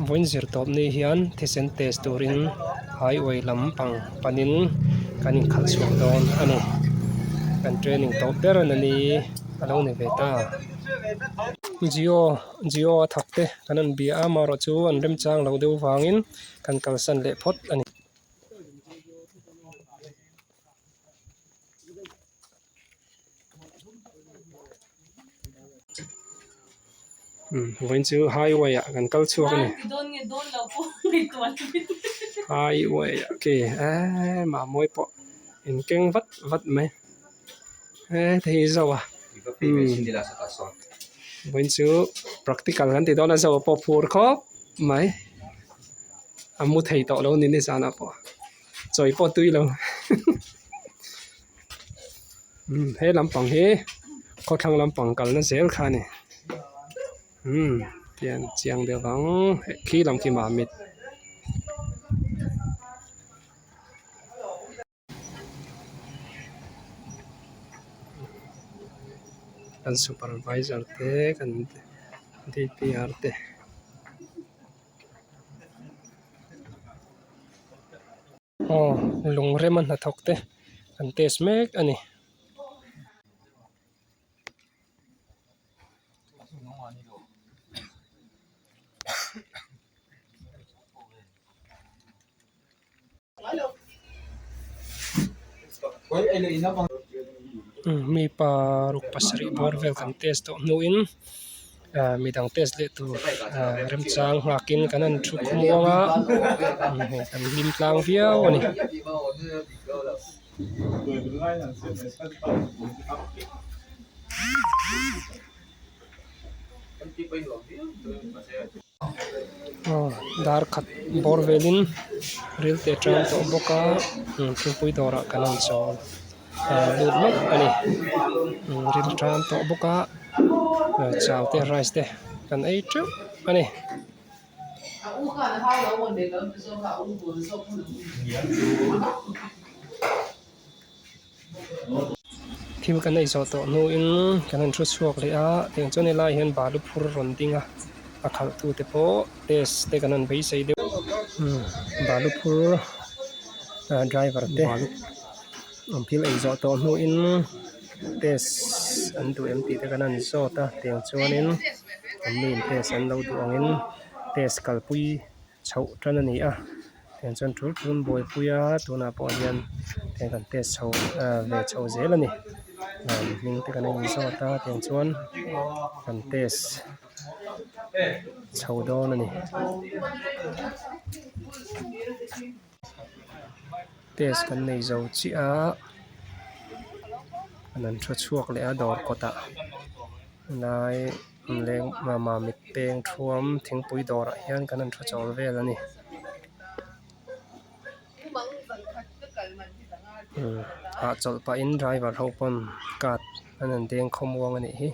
voin zir top ni hian thisen test turin highway lampang panin kanin khal chuak don ani kan training top ter ani alo ni veta Gio thakte kanan bia maro chu an rem chang lo deuh wangin kan kalsan le phot ani voin chu highway kan kal chuak ani highway ke ma moi po in keng vat mai thei zawa voin chu practical kan ti dona zawa po phur khop mai amu thei to lo ni sana po choi po tui lo he lampang he kho thang lampang kal na zel kha ni tian chiang de wang khi lam ki ma mit kan supervisor te kan DPR te lung reman na thok te kan test mek ani mi paruk pasri borvel kan test to nuin midang test le tu rem chang hakin kanan thu khumuanga kan lim tlang viau ani dar khat borvelin ril te tram to boka thupui dora kanan chol lut lok ani ril tram to boka chaw te rice te kan ei chu ani thim kan ei zo to nu in kanan thu chuak le a teng chone lai hian balu phur ron dinga a khal tu te po test te kanan bei sei de balu phur driver te phil ei zo to nu in test an du empty te kanan zo ta teng chuanin min test an lo duangin test kalpui chho tran ani a teng chuan thul phun boi puya tuna po hian teng kan test chho ve chho zel ani ning te kan ei zo ta teng chuan kan test chho don ani test kan nei zo chi a anan thu chuak le a dor kota lai leng ma mit peng thuam thingpui dor hian kanan thu chol vel ani chol pa in driver ho pon kat anan deng khom wang ani hi